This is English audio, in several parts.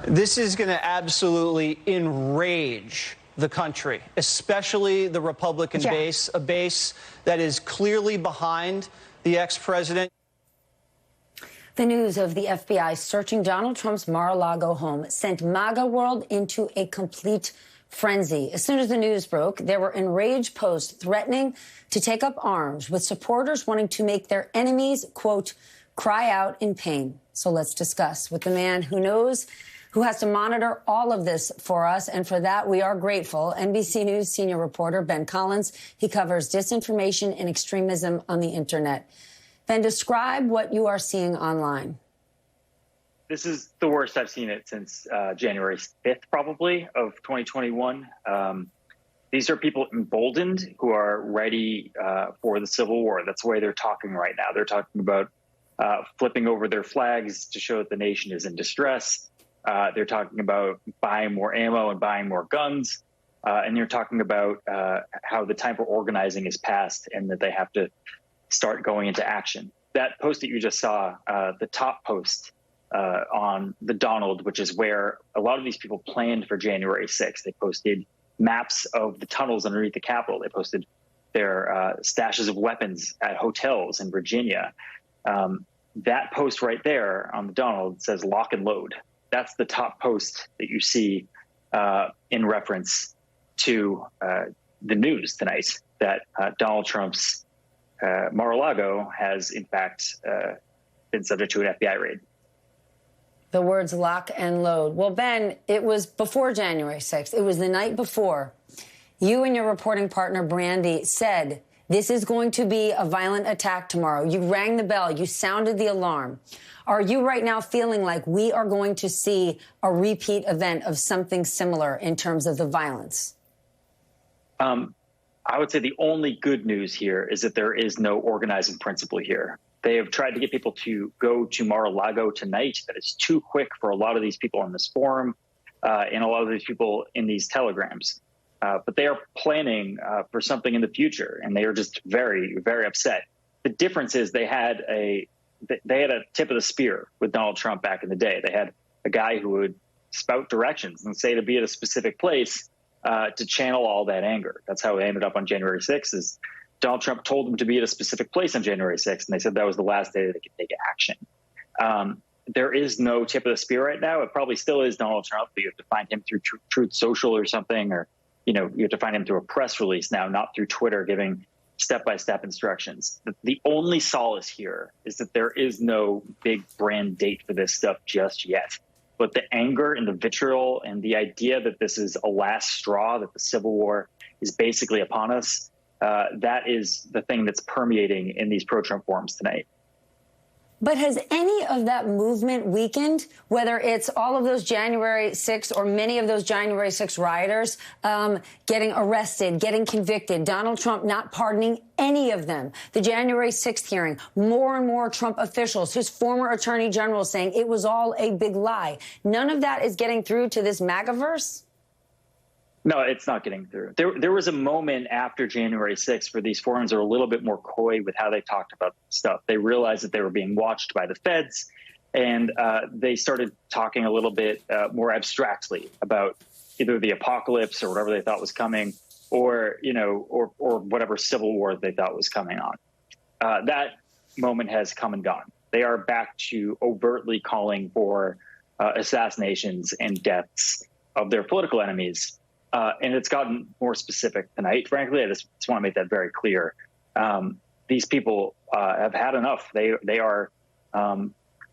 This is going to absolutely enrage the country, especially the Republican base, a base that is clearly behind the ex-president. The news of the FBI searching Donald Trump's Mar-a-Lago home sent MAGA world into a complete frenzy. As soon as the news broke, there were enraged posts threatening to take up arms, with supporters wanting to make their enemies, quote, cry out in pain. So let's discuss with the man who knows, who has to monitor all of this for us. And for that, we are grateful. NBC News senior reporter Ben Collins. He covers disinformation and extremism on the internet. Ben, describe what you are seeing online. This is the worst I've seen it since January 5th, probably, of 2021. These are people emboldened who are ready for the Civil War. That's the way they're talking right now. They're talking about flipping over their flags to show that the nation is in distress. They're talking about buying more ammo and buying more guns. And they're talking about how the time for organizing is past and that they have to start going into action. That post that you just saw, the top post on the Donald, which is where a lot of these people planned for January 6th. They posted maps of the tunnels underneath the Capitol. They posted their stashes of weapons at hotels in Virginia. That post right there on the Donald says lock and load. That's the top post that you see in reference to the news tonight, that Donald Trump's Mar-a-Lago has, in fact, been subject to an FBI raid. The words lock and load. Well, Ben, it was before January 6th. It was the night before. You and your reporting partner, Brandy, said this is going to be a violent attack tomorrow. You rang the bell. You sounded the alarm. Are you right now feeling like we are going to see a repeat event of something similar in terms of the violence? I would say the only good news here is that there is no organizing principle here. They have tried to get people to go to Mar-a-Lago tonight. That is too quick for a lot of these people in this forum and a lot of these people in these telegrams. But they are planning for something in the future, and they are just very, very upset. The difference is they had a tip of the spear with Donald Trump back in the day. They had a guy who would spout directions and say to be at a specific place to channel all that anger. That's how it ended up on January 6th. Is Donald Trump told them to be at a specific place on January 6th, and they said that was the last day that they could take action. There is no tip of the spear right now. It probably still is Donald Trump, but you have to find him through Truth Social or something, or you have to find him through a press release now, not through Twitter giving step-by-step instructions. The only solace here is that there is no big brand date for this stuff just yet. But the anger and the vitriol and the idea that this is a last straw, that the Civil War is basically upon us, that is the thing that's permeating in these pro-Trump forums tonight. But has any of that movement weakened, whether it's all of those January 6th or many of those January 6th rioters getting arrested, getting convicted, Donald Trump not pardoning any of them, the January 6th hearing, more and more Trump officials, his former attorney general saying it was all a big lie. None of that is getting through to this MAGAverse? No, it's not getting through. There was a moment after January 6th where these forums are a little bit more coy with how they talked about stuff. They realized that they were being watched by the feds, and they started talking a little bit more abstractly about either the apocalypse or whatever they thought was coming, or or whatever civil war they thought was coming on. That moment has come and gone. They are back to overtly calling for assassinations and deaths of their political enemies. And it's gotten more specific tonight. Frankly, I just want to make that very clear. These people have had enough. They are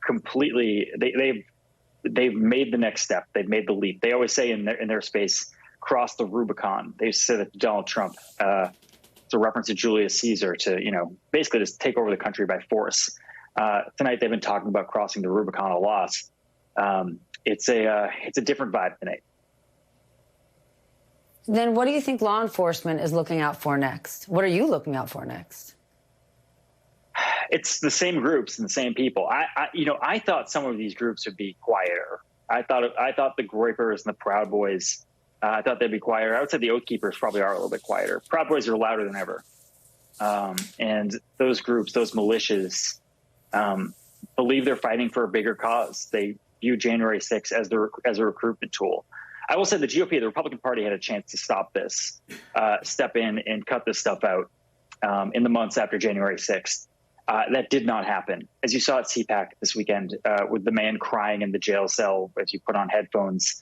completely. They've made the next step. They've made the leap. They always say in their space, cross the Rubicon. They said that to Donald Trump. It's a reference to Julius Caesar to basically just take over the country by force. Tonight they've been talking about crossing the Rubicon a lot. It's a different vibe tonight. Then what do you think law enforcement is looking out for next? What are you looking out for next? It's the same groups and the same people. I thought some of these groups would be quieter. I thought the Groypers and the Proud Boys, I thought they'd be quieter. I would say the Oath Keepers probably are a little bit quieter. Proud Boys are louder than ever. And those groups, those militias, believe they're fighting for a bigger cause. They view January 6th as a recruitment tool. I will say the GOP, the Republican Party, had a chance to stop this, step in and cut this stuff out in the months after January 6th. That did not happen. As you saw at CPAC this weekend, with the man crying in the jail cell as you put on headphones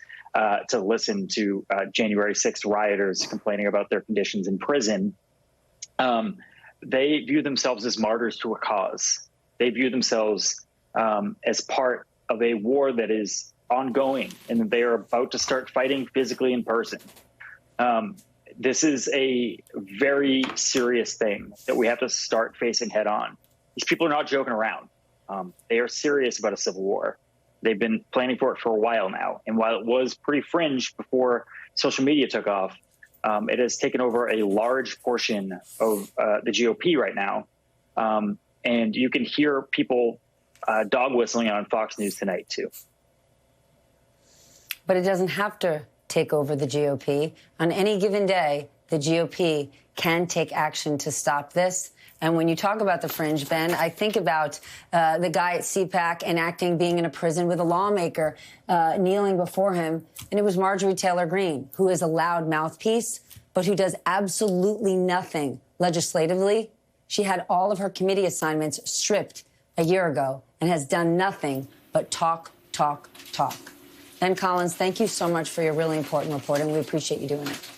to listen to January 6th rioters complaining about their conditions in prison, they view themselves as martyrs to a cause. They view themselves as part of a war that is ongoing and that they are about to start fighting physically in person. This is a very serious thing that we have to start facing head on. These people are not joking around. They are serious about a civil war. They've been planning for it for a while now. And while it was pretty fringe before social media took off, it has taken over a large portion of the GOP right now. And you can hear people dog whistling on Fox News tonight, too. But it doesn't have to take over the GOP. On any given day, the GOP can take action to stop this. And when you talk about the fringe, Ben, I think about the guy at CPAC enacting being in a prison with a lawmaker kneeling before him. And it was Marjorie Taylor Greene, who is a loud mouthpiece, but who does absolutely nothing legislatively. She had all of her committee assignments stripped a year ago and has done nothing but talk, talk, talk. Ben Collins, thank you so much for your really important reporting. We appreciate you doing it.